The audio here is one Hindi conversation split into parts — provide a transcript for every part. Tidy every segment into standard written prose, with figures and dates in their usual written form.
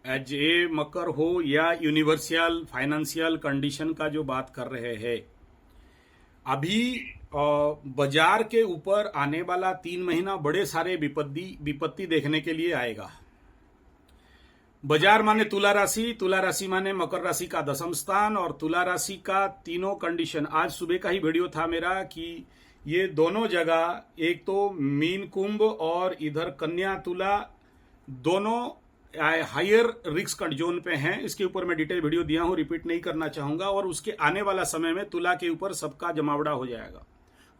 एज ए मकर हो या यूनिवर्सल फाइनेंशियल कंडीशन का जो बात कर रहे हैं, अभी बाजार के ऊपर आने वाला 3 महीना बड़े सारे विपत्ति देखने के लिए आएगा। बाजार माने तुला राशि माने मकर राशि का 10म स्थान, और तुला राशि का तीनों कंडीशन। आज सुबह का ही वीडियो था मेरा कि ये दोनों जगह, एक तो मीन कुंभ और इधर कन्या तुला, दोनों हायर रिस्क जोन पे हैं। इसके ऊपर मैं डिटेल वीडियो दिया हूं, रिपीट नहीं करना चाहूंगा। और उसके आने वाला समय में तुला के ऊपर सबका जमावड़ा हो जाएगा,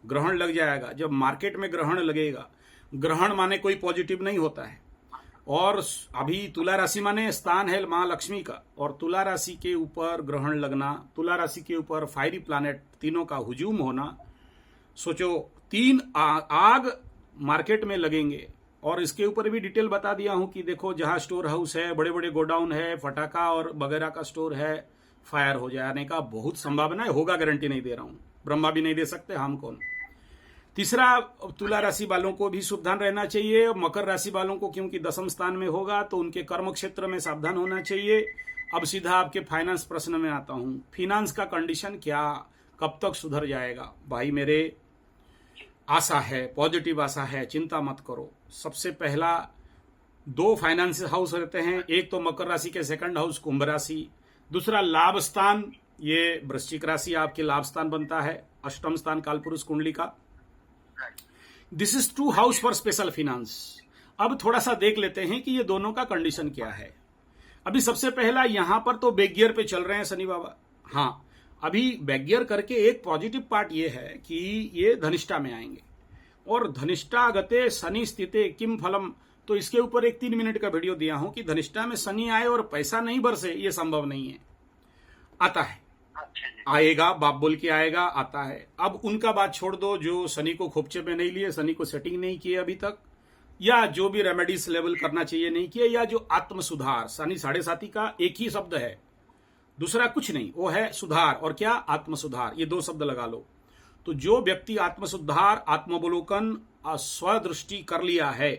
ग्रहण लग जाएगा। जब मार्केट में ग्रहण लगेगा, ग्रहण माने कोई पॉजिटिव नहीं होता है। और अभी तुला राशि माने स्थान है महालक्ष्मी का, और तुला राशि के ऊपर ग्रहण लगना, तुला राशि के ऊपर फायरी प्लैनेट तीनों का हुजूम होना, सोचो 3 आग मार्केट में लगेंगे। और इसके ऊपर भी डिटेल बता दिया हूं कि देखो, जहां स्टोर हाउस है, बड़े बड़े गोडाउन है, फटाका और वगैरह का स्टोर है, फायर हो जाने का बहुत संभावना है। होगा, गारंटी नहीं दे रहा हूं, ब्रह्मा भी नहीं दे सकते, हम कौन। तीसरा, तुला राशि वालों को भी सावधान रहना चाहिए। मकर राशि वालों को क्योंकि 10म स्थान में होगा तो उनके कर्म क्षेत्र में सावधान होना चाहिए। अब सीधा आपके फाइनेंस प्रश्न में आता हूं। फाइनेंस का कंडीशन क्या, कब तक सुधर जाएगा? भाई मेरे, आशा है, पॉजिटिव आशा है, चिंता मत करो। सबसे पहला 2 फाइनेंस हाउस रहते हैं, एक तो मकर राशि के 2nd हाउस कुंभ राशि, दूसरा लाभ स्थान, ये वृश्चिक राशि आपके लाभ स्थान बनता है, 8म स्थान कालपुरुष कुंडली का। This is 2 house for special finance. अब थोड़ा सा देख लेते हैं कि ये दोनों का कंडीशन क्या है। अभी सबसे पहला, यहां पर तो बैक गियर पे चल रहे हैं शनि बाबा। हाँ, अभी बैक गियर करके एक पॉजिटिव पार्ट ये है कि ये धनिष्ठा में आएंगे, और धनिष्ठा गते शनि स्थिते किम फलम, तो इसके ऊपर एक 3 मिनट का वीडियो दिया हूं कि धनिष्ठा में शनि आए और पैसा नहीं बरसे, ये संभव नहीं है। आता है, आएगा, बाप बोल के आएगा, आता है। अब उनका बात छोड़ दो जो शनि को खोपचे पे नहीं लिए, शनि को सेटिंग नहीं किए अभी तक, या जो भी रेमेडीज लेवल करना चाहिए नहीं किए, या जो आत्म सुधार, शनि 7.5 का एक ही शब्द है, दूसरा कुछ नहीं, वो है सुधार। और क्या? आत्म सुधार, ये 2 शब्द लगा लो। तो जो व्यक्ति आत्म सुधार, आत्मावलोकन, स्वदृष्टि कर लिया है,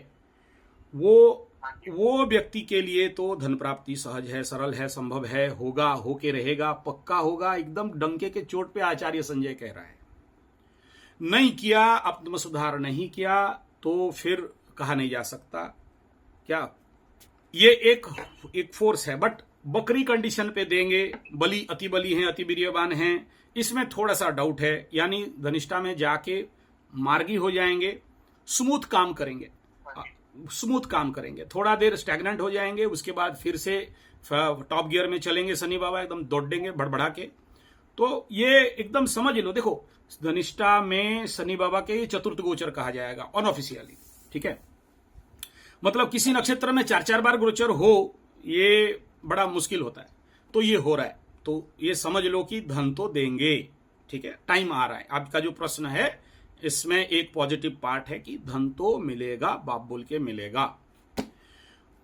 वो व्यक्ति के लिए तो धन प्राप्ति सहज है, सरल है, संभव है, होगा, होके रहेगा, पक्का होगा, एकदम डंके के चोट पे आचार्य संजय कह रहा है। नहीं किया, आत्म सुधार नहीं किया तो फिर कहा नहीं जा सकता। क्या ये एक फोर्स है, बट बकरी कंडीशन पे देंगे, बली अति बली हैं, अति वीर्यवान हैं, इसमें थोड़ा सा डाउट है। यानी धनिष्ठा में जाके मार्गी हो जाएंगे, स्मूथ काम करेंगे, थोड़ा देर स्टैग्नेंट हो जाएंगे, उसके बाद फिर से टॉप गियर में चलेंगे शनि बाबा, एकदम दौड़ेंगे भड़बड़ा के। तो ये एकदम समझ लो, देखो धनिष्ठा में शनि बाबा के 4th गोचर कहा जाएगा अनऑफिशियली, ठीक है। मतलब किसी नक्षत्र में 4 बार गोचर हो, ये बड़ा मुश्किल होता है। तो ये हो रहा है, तो ये समझ लो कि धन तो देंगे, ठीक है, टाइम आ रहा है। आपका जो प्रश्न है, इसमें एक पॉजिटिव पार्ट है कि धन तो मिलेगा, बाप बोल के मिलेगा।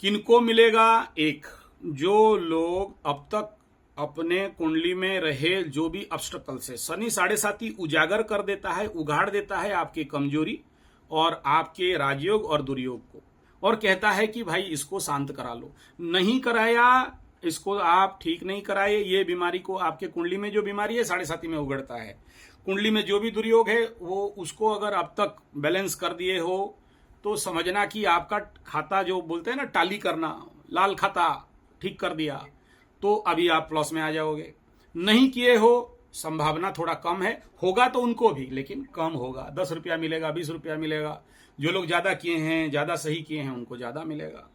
किनको मिलेगा? एक, जो लोग अब तक अपने कुंडली में रहे, जो भी ऑब्स्टेकल से, शनि 7.5 उजागर कर देता है, उगाड़ देता है आपकी कमजोरी और आपके राजयोग और दुर्योग को, और कहता है कि भाई इसको शांत करा लो। नहीं कराया, इसको आप ठीक नहीं कराए, ये बीमारी को, आपके कुंडली में जो बीमारी है 7.5 में उगड़ता है, कुंडली में जो भी दुर्योग है वो, उसको अगर अब तक बैलेंस कर दिए हो तो समझना कि आपका खाता, जो बोलते हैं ना टाली करना, लाल खाता ठीक कर दिया, तो अभी आप प्लस में आ जाओगे। नहीं किए हो, संभावना थोड़ा कम है, होगा तो उनको भी, लेकिन कम होगा। 10 रुपया मिलेगा, 20 रुपया मिलेगा। जो लोग ज्यादा किए हैं, ज्यादा सही किए हैं, उनको ज्यादा मिलेगा।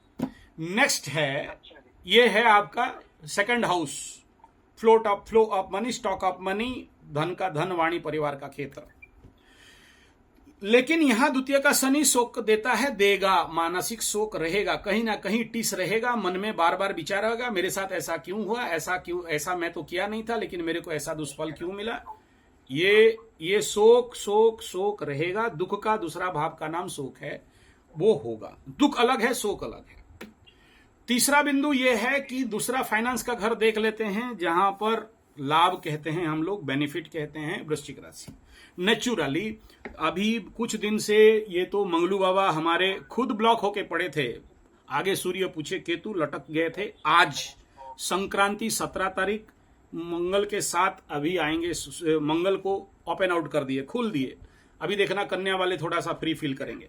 नेक्स्ट है, ये है आपका 2nd house, flow of money, stock of money, धन का धन, वाणी, परिवार का क्षेत्र। लेकिन यहां द्वितीय का शनि शोक देता है, देगा, मानसिक शोक रहेगा, कहीं ना कहीं टिस रहेगा, मन में बार बार विचार होगा, मेरे साथ ऐसा क्यों हुआ, ऐसा मैं तो किया नहीं था, लेकिन मेरे को ऐसा दुष्फल क्यों मिला। ये शोक रहेगा। दुख का दूसरा भाव का नाम शोक है, वो होगा। दुख अलग है, शोक अलग है। तीसरा बिंदु यह है कि दूसरा फाइनेंस का घर देख लेते हैं, जहां पर लाभ कहते हैं हम लोग, बेनिफिट कहते हैं, वृश्चिक राशि। नेचुरली अभी कुछ दिन से ये तो मंगलू बाबा हमारे खुद ब्लॉक होके पड़े थे, आगे सूर्य पूछे केतु लटक गए थे। आज संक्रांति 17 तारीख मंगल के साथ अभी आएंगे। मंगल को ओपन आउट कर दिए, खोल दिए। अभी देखना कन्या वाले थोड़ा सा फ्री फील करेंगे।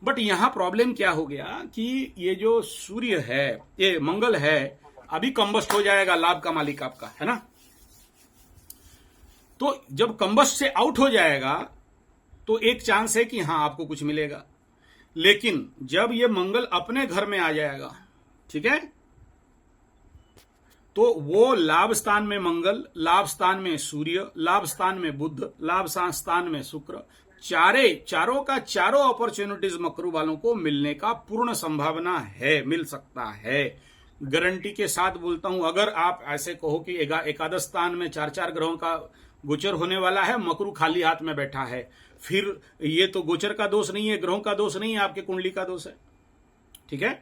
बट यहां प्रॉब्लम क्या हो गया कि ये जो सूर्य है, ये मंगल है, अभी कंबस्ट हो जाएगा, लाभ का मालिक आपका है ना। तो जब कंबस्ट से आउट हो जाएगा तो एक चांस है कि हां आपको कुछ मिलेगा। लेकिन जब ये मंगल अपने घर में आ जाएगा, ठीक है, तो वो लाभ स्थान में मंगल, लाभ स्थान में सूर्य, लाभ स्थान में बुध, लाभ स्थान में शुक्र, चारों का चारों अपॉर्चुनिटीज मकरू वालों को मिलने का पूर्ण संभावना है, मिल सकता है। गारंटी के साथ बोलता हूं। अगर आप ऐसे कहो कि एकादश स्थान में 4 ग्रहों का गोचर होने वाला है, मकरू खाली हाथ में बैठा है, फिर ये तो गोचर का दोष नहीं है, ग्रहों का दोष नहीं है, आपके कुंडली का दोष है। ठीक है,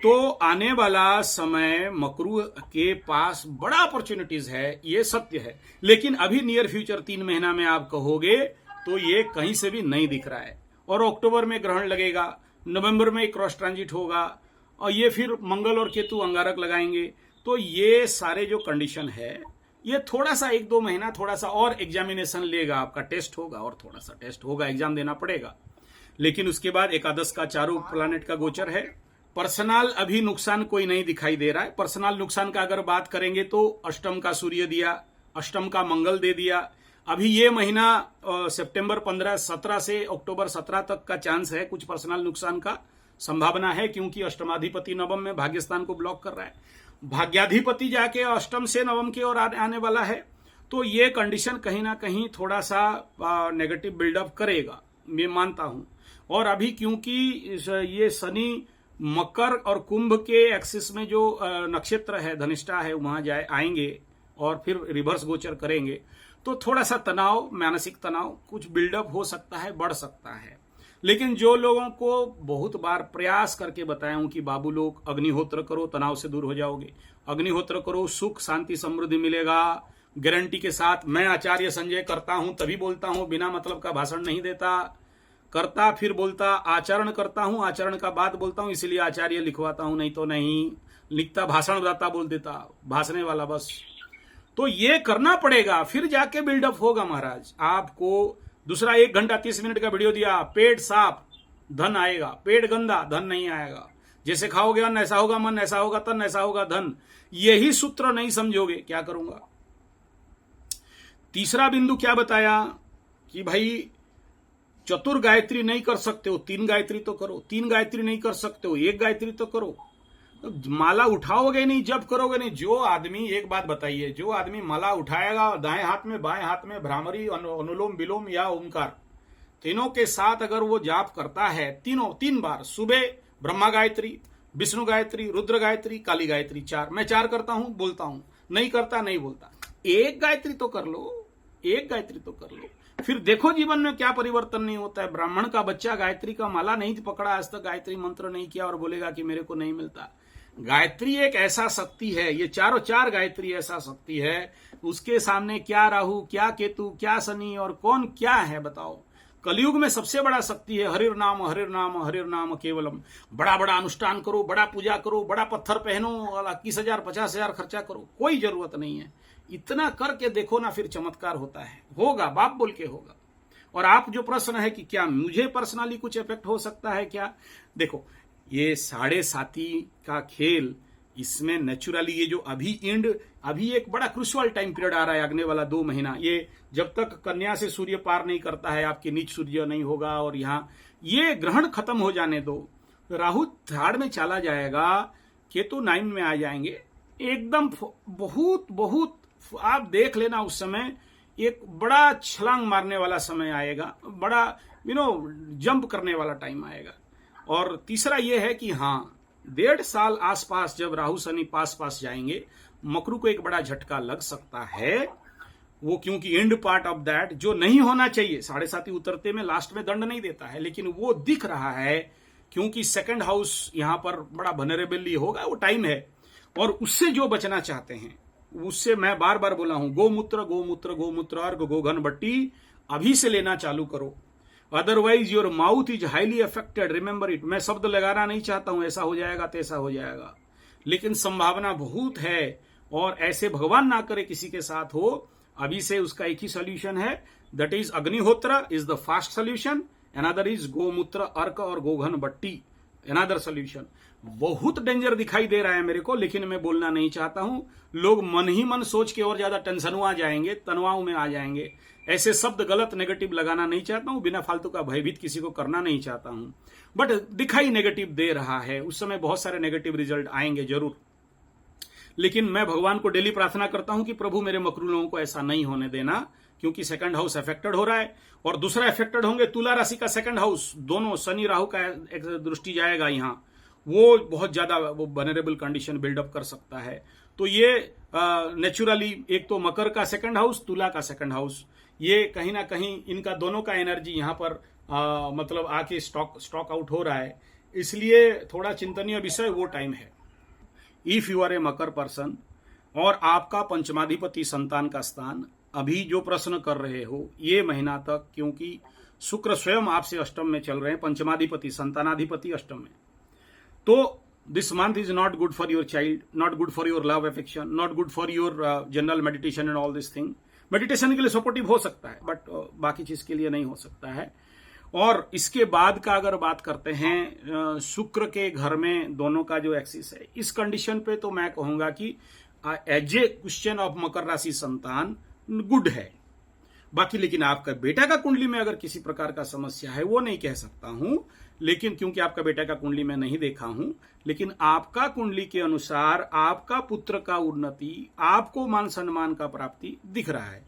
तो आने वाला समय मकरू के पास बड़ा अपॉर्चुनिटीज है, ये सत्य है। लेकिन अभी नियर फ्यूचर 3 महीना में आप कहोगे तो ये कहीं से भी नहीं दिख रहा है। और अक्टूबर में ग्रहण लगेगा, नवंबर में क्रॉस ट्रांजिट होगा, और ये फिर मंगल और केतु अंगारक लगाएंगे। तो ये सारे जो कंडीशन है, ये थोड़ा सा 1-2 महीना थोड़ा सा और एग्जामिनेशन लेगा, आपका टेस्ट होगा और थोड़ा सा टेस्ट होगा, एग्जाम देना पड़ेगा। लेकिन उसके बाद एकादश का चारों प्लैनेट का गोचर है। पर्सनल अभी नुकसान कोई नहीं दिखाई दे रहा है। पर्सनल नुकसान का अगर बात करेंगे तो अष्टम का सूर्य दिया, अष्टम का मंगल दे दिया। अभी ये महीना सितंबर 15-17 से अक्टूबर 17 तक का चांस है, कुछ पर्सनल नुकसान का संभावना है, क्योंकि अष्टमाधिपति नवम में भाग्यस्थान को ब्लॉक कर रहा है। भाग्याधिपति जाके अष्टम से नवम की ओर आने वाला है। तो ये कंडीशन कहीं ना कहीं थोड़ा सा नेगेटिव बिल्डअप करेगा, मैं मानता हूं। और अभी क्योंकि ये शनि मकर और कुंभ के एक्सिस में जो नक्षत्र है, धनिष्ठा है, वहां आएंगे और फिर रिवर्स गोचर करेंगे, तो थोड़ा सा तनाव, मानसिक तनाव कुछ बिल्डअप हो सकता है, बढ़ सकता है। लेकिन जो लोगों को बहुत बार प्रयास करके बताया हूं कि बाबू लोग अग्निहोत्र करो, तनाव से दूर हो जाओगे, अग्निहोत्र करो, सुख शांति समृद्धि मिलेगा गारंटी के साथ। मैं आचार्य संजय करता हूं तभी बोलता हूं, बिना मतलब का भाषण नहीं देता, करता फिर बोलता, आचरण करता हूं, आचरण का बात बोलता हूं, इसीलिए आचार्य लिखवाता हूं, नहीं तो नहीं लिखता, भाषण दाता बोल देता, भाषणे वाला बस। तो ये करना पड़ेगा, फिर जाके बिल्डअप होगा महाराज। आपको दूसरा 1 घंटा 30 मिनट का वीडियो दिया, पेट साफ धन आएगा, पेट गंदा धन नहीं आएगा। जैसे खाओगे अन्न ऐसा होगा मन, ऐसा होगा तन, ऐसा होगा धन। यही सूत्र नहीं समझोगे क्या करूंगा। तीसरा बिंदु क्या बताया कि भाई चतुर गायत्री नहीं कर सकते हो, 3 गायत्री तो करो, 3 गायत्री नहीं कर सकते हो, 1 गायत्री तो करो। माला उठाओगे नहीं, जब करोगे नहीं। जो आदमी, एक बात बताइए, जो आदमी माला उठाएगा दाएं हाथ में, बाएं हाथ में भ्रामरी, अनुलोम विलोम या ओंकार, तीनों के साथ अगर वो जाप करता है, 3 बार, सुबह ब्रह्मा गायत्री, विष्णु गायत्री, रुद्र गायत्री, काली गायत्री, 4, मैं 4 करता हूं, बोलता हूं, नहीं करता नहीं बोलता। 1 गायत्री तो कर लो, 1 गायत्री तो कर लो, फिर देखो जीवन में क्या परिवर्तन नहीं होता है। ब्राह्मण का बच्चा गायत्री का माला नहीं पकड़ा आज तक, गायत्री मंत्र नहीं किया और बोलेगा कि मेरे को नहीं मिलता। गायत्री एक ऐसा शक्ति है, ये चारों 4 गायत्री ऐसा शक्ति है, उसके सामने क्या राहु, क्या केतु, क्या शनि और कौन क्या है बताओ। कलयुग में सबसे बड़ा शक्ति है हरिर नाम, हरिर नाम, हरिर नाम केवलम। बड़ा बड़ा अनुष्ठान करो, बड़ा पूजा करो, बड़ा पत्थर पहनो, 21,000 50,000 खर्चा करो, कोई जरूरत नहीं है। इतना करके देखो ना, फिर चमत्कार होता है, होगा, बाप बोल के होगा। और आप जो प्रश्न है कि क्या मुझे पर्सनली कुछ इफेक्ट हो सकता है क्या, देखो ये 7.5 का खेल, इसमें नेचुरली ये जो अभी एक बड़ा क्रूशियल टाइम पीरियड आ रहा है, अगले वाला 2 महीना, ये जब तक कन्या से सूर्य पार नहीं करता है, आपके नीच सूर्य नहीं होगा, और यहाँ ये ग्रहण खत्म हो जाने दो, राहु 3rd में चला जाएगा, केतु 9 में आ जाएंगे, एकदम बहुत आप देख लेना, उस समय एक बड़ा छलांग मारने वाला समय आएगा, बड़ा जंप करने वाला टाइम आएगा। और तीसरा यह है कि हाँ, 1.5 साल आसपास जब राहु शनि पास जाएंगे, मकरू को एक बड़ा झटका लग सकता है। वो क्योंकि एंड पार्ट ऑफ दैट जो नहीं होना चाहिए, 7.5 उतरते में लास्ट में दंड नहीं देता है, लेकिन वो दिख रहा है क्योंकि 2nd हाउस यहां पर बड़ा वनरेबल होगा, वो टाइम है। और उससे जो बचना चाहते हैं, उससे मैं बार बार बोला हूं, गोमूत्र गोमूत्र गोमूत्र और गोघन बट्टी अभी से लेना चालू करो। Otherwise your mouth is highly affected, remember it. मैं शब्द लगाना नहीं चाहता हूं ऐसा हो जाएगा तैसा हो जाएगा, लेकिन संभावना बहुत है, और ऐसे भगवान ना करे किसी के साथ हो। अभी से उसका एक ही सोल्यूशन है, दैट इज अग्निहोत्र is the fast solution, another is गोमूत्र अर्क और गोघन बट्टी, अनदर सोल्यूशन। बहुत डेंजर दिखाई दे रहा है मेरे को, लेकिन मैं बोलना नहीं चाहता हूं। लोग मन ही मन सोच के और ज्यादा टेंशनुआ जाएंगे, तनाव में आ जाएंगे। ऐसे शब्द गलत नेगेटिव लगाना नहीं चाहता हूं, बिना फालतू का भयभीत किसी को करना नहीं चाहता हूं, बट दिखाई नेगेटिव दे रहा है। उस समय बहुत सारे नेगेटिव रिजल्ट आएंगे जरूर, लेकिन मैं भगवान को डेली प्रार्थना करता हूं कि प्रभु मेरे मकरू लोगों को ऐसा नहीं होने देना, क्योंकि सेकंड हाउस अफेक्टेड हो रहा है। और दूसरा अफेक्टेड होंगे तुला राशि का सेकंड हाउस, दोनों शनि राहु का एक दृष्टि जाएगा यहां, वो बहुत ज्यादा वो वनरेबल कंडीशन बिल्डअप कर सकता है। तो ये नेचुरली एक तो मकर का सेकंड हाउस, तुला का सेकंड हाउस, ये कहीं ना कहीं इनका दोनों का एनर्जी यहां पर मतलब आके स्टॉक आउट हो रहा है, इसलिए थोड़ा चिंतनीय विषय वो टाइम है। If you are a Makar person और आपका पंचमाधिपति संतान का स्थान, अभी जो प्रश्न कर रहे हो ये महीना तक, क्योंकि शुक्र स्वयं आपसे अष्टम में चल रहे हैं, पंचमाधिपति संतानाधिपति अष्टम में, तो this month is not good for your child, not good for your love affection, not good for your general meditation and all this thing. Meditation के लिए सपोर्टिव हो सकता है, बट बाकी चीज के लिए नहीं हो सकता है। और इसके बाद का अगर बात करते हैं, शुक्र के घर में दोनों का जो एक्सिस है, इस कंडीशन पे तो मैं कहूंगा कि एज ए क्वेश्चन ऑफ मकर राशि संतान गुड है। बाकी लेकिन आपका बेटा का कुंडली में अगर किसी प्रकार का समस्या है वो नहीं कह सकता हूं, लेकिन क्योंकि आपका बेटा का कुंडली में नहीं देखा हूं, लेकिन आपका कुंडली के अनुसार आपका पुत्र का उन्नति, आपको मान सम्मान का प्राप्ति दिख रहा है।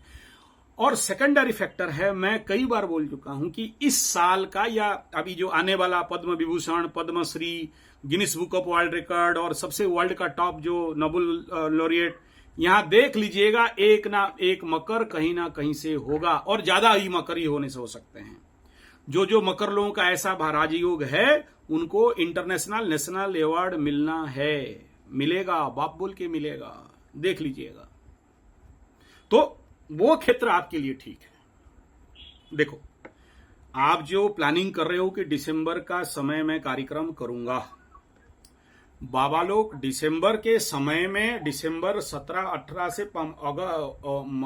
और सेकेंडरी फैक्टर है, मैं कई बार बोल चुका हूं कि इस साल का या अभी जो आने वाला Padma Vibhushan, Padmashri, Guinness book of world record और सबसे वर्ल्ड का टॉप जो नोबेल लॉरिएट, यहां देख लीजिएगा एक ना एक मकर कहीं ना कहीं से होगा, और ज्यादा ही मकर ही होने से हो सकते हैं। जो मकर लोगों का ऐसा राजयोग है उनको इंटरनेशनल नेशनल अवार्ड मिलना है, मिलेगा, बाप बोल के मिलेगा, देख लीजिएगा। तो वो क्षेत्र आपके लिए ठीक है। देखो, आप जो प्लानिंग कर रहे हो कि दिसंबर का समय में कार्यक्रम करूंगा, बाबा लोग दिसंबर के समय में, दिसंबर 17-18 से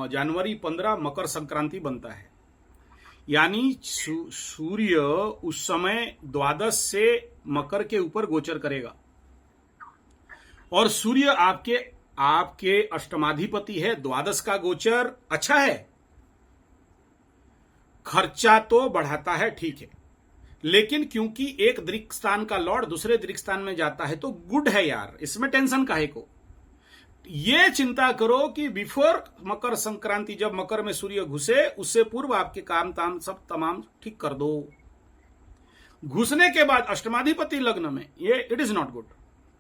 जनवरी 15 मकर संक्रांति बनता है, यानी सूर्य उस समय द्वादश से मकर के ऊपर गोचर करेगा, और सूर्य आपके अष्टमाधिपति है। द्वादश का गोचर अच्छा है, खर्चा तो बढ़ाता है, ठीक है, लेकिन क्योंकि एक दृक स्थान का लॉर्ड दूसरे दृक स्थान में जाता है तो गुड है यार, इसमें टेंशन काहे को। ये चिंता करो कि बिफोर मकर संक्रांति, जब मकर में सूर्य घुसे उससे पूर्व आपके काम ताम सब तमाम ठीक कर दो। घुसने के बाद अष्टमाधिपति लग्न में ये it is not good,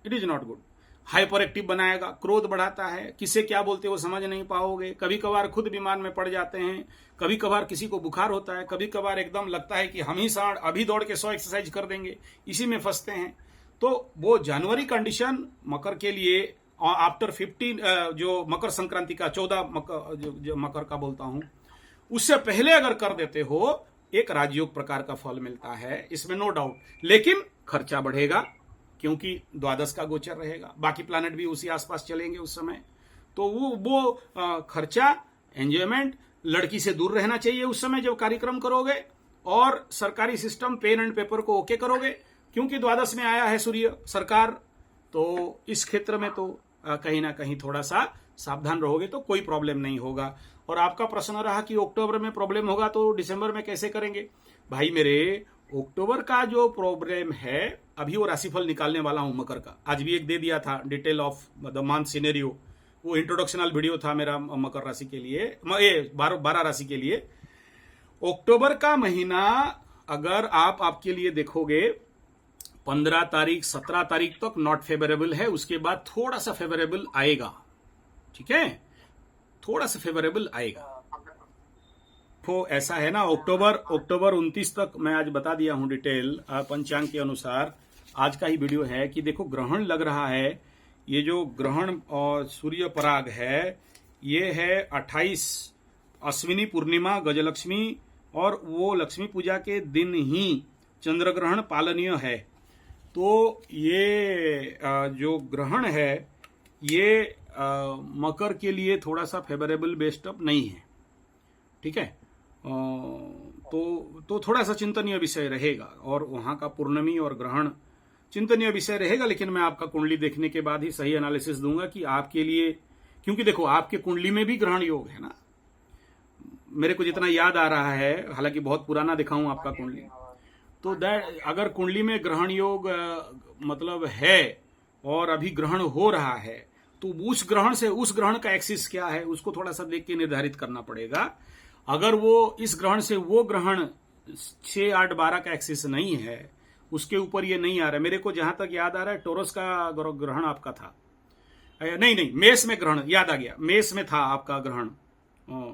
it is not good. Hyper active बनाएगा, क्रोध बढ़ाता है, किसे क्या बोलते हो समझ नहीं पाओगे, कभी कभार खुद बीमार में पड़ जाते हैं, कभी कभार किसी को बुखार होता है, कभी कभार एकदम लगता है कि हम ही साढ़ अभी दौड़ के 100 एक्सरसाइज कर देंगे, इसी में फंसते हैं। तो वो जनवरी कंडीशन मकर के लिए आफ्टर 15 जो मकर संक्रांति का 14 मकर जो मकर का बोलता हूं, उससे पहले अगर कर देते हो एक राजयोग प्रकार का फल मिलता है, इसमें नो डाउट, लेकिन खर्चा बढ़ेगा क्योंकि द्वादश का गोचर रहेगा, बाकी प्लैनेट भी उसी आसपास चलेंगे उस समय। तो वो खर्चा, एंजॉयमेंट, लड़की से दूर रहना चाहिए उस समय जब कार्यक्रम करोगे, और सरकारी सिस्टम पेन एंड पेपर को ओके करोगे, क्योंकि द्वादश में आया है सूर्य सरकार। तो इस क्षेत्र में तो कहीं ना कहीं थोड़ा सा सावधान रहोगे तो कोई प्रॉब्लम नहीं होगा। और आपका प्रश्न रहा कि अक्टूबर में प्रॉब्लम होगा तो दिसंबर में कैसे करेंगे। भाई मेरे, अक्टूबर का जो प्रॉब्लम है, अभी वो राशिफल निकालने वाला हूं मकर का, आज भी एक दे दिया था detail of the month scenario, वो इंट्रोडक्शनल वीडियो था मेरा मकर राशि के लिए, 12 राशि के लिए। अक्टूबर का महीना अगर आपके लिए देखोगे 15 तारीख 17 तारीख तक नॉट फेवरेबल है, उसके बाद थोड़ा सा फेवरेबल आएगा, ठीक है, थोड़ा सा फेवरेबल आएगा। तो ऐसा है ना, अक्टूबर 29 तक मैं आज बता दिया हूं डिटेल पंचांग के अनुसार, आज का ही वीडियो है कि देखो ग्रहण लग रहा है, ये जो ग्रहण और सूर्य पराग है ये है 28 अश्विनी पूर्णिमा गजलक्ष्मी और वो लक्ष्मी पूजा के दिन ही चंद्र ग्रहण पालनीय है। तो ये जो ग्रहण है ये मकर के लिए थोड़ा सा फेवरेबल बेस्ड अप नहीं है, ठीक है। तो थोड़ा सा चिंतनीय विषय रहेगा, और वहां का पूर्णिमा और ग्रहण चिंतनीय विषय रहेगा। लेकिन मैं आपका कुंडली देखने के बाद ही सही एनालिसिस दूंगा कि आपके लिए, क्योंकि देखो आपके कुंडली में भी ग्रहण योग है ना, मेरे को जितना याद आ रहा है, हालांकि बहुत पुराना दिखाऊं आपका कुंडली, तो दैट अगर कुंडली में ग्रहण योग मतलब है और अभी ग्रहण हो रहा है, तो उस ग्रहण से उस ग्रहण का एक्सिस क्या है उसको थोड़ा सा देख के निर्धारित करना पड़ेगा। अगर वो इस ग्रहण से वो ग्रहण 6, 8, 12 का एक्सिस नहीं है, उसके ऊपर ये नहीं आ रहा है। मेरे को जहां तक याद आ रहा है टोरस का ग्रहण आपका था, नहीं मेष में ग्रहण, याद आ गया, मेष में था आपका ग्रहण।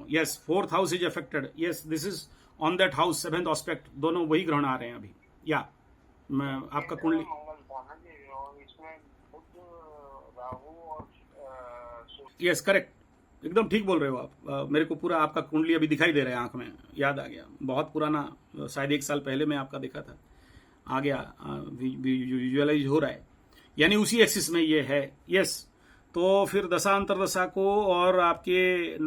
Yes, 4th house is affected, yes this is on that house, 7th aspect, दोनों वही ग्रहण आ रहे हैं अभी। या मैं आपका कुंडली, यस करेक्ट, एकदम ठीक बोल रहे हो आप। मेरे को पूरा आपका कुंडली अभी दिखाई दे रहा है आंख में, याद आ गया, बहुत पुराना, शायद 1 साल पहले मैं आपका देखा था, आ गया, विजुअलाइज हो रहा है, यानी उसी एक्सिस में ये है। यस, तो फिर दशा अंतरदशा को और आपके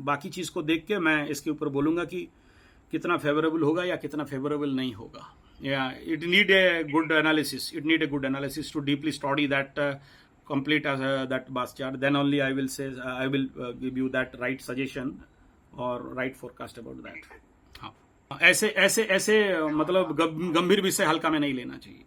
बाकी चीज को देख के मैं इसके ऊपर बोलूंगा कि कितना फेवरेबल होगा या कितना फेवरेबल नहीं होगा। या it need a good analysis to deeply study that complete that bus chart, then only I will say I will give you that right suggestion or right forecast about that. हाँ, ऐसे मतलब गंभीर विषय हल्का में नहीं लेना चाहिए।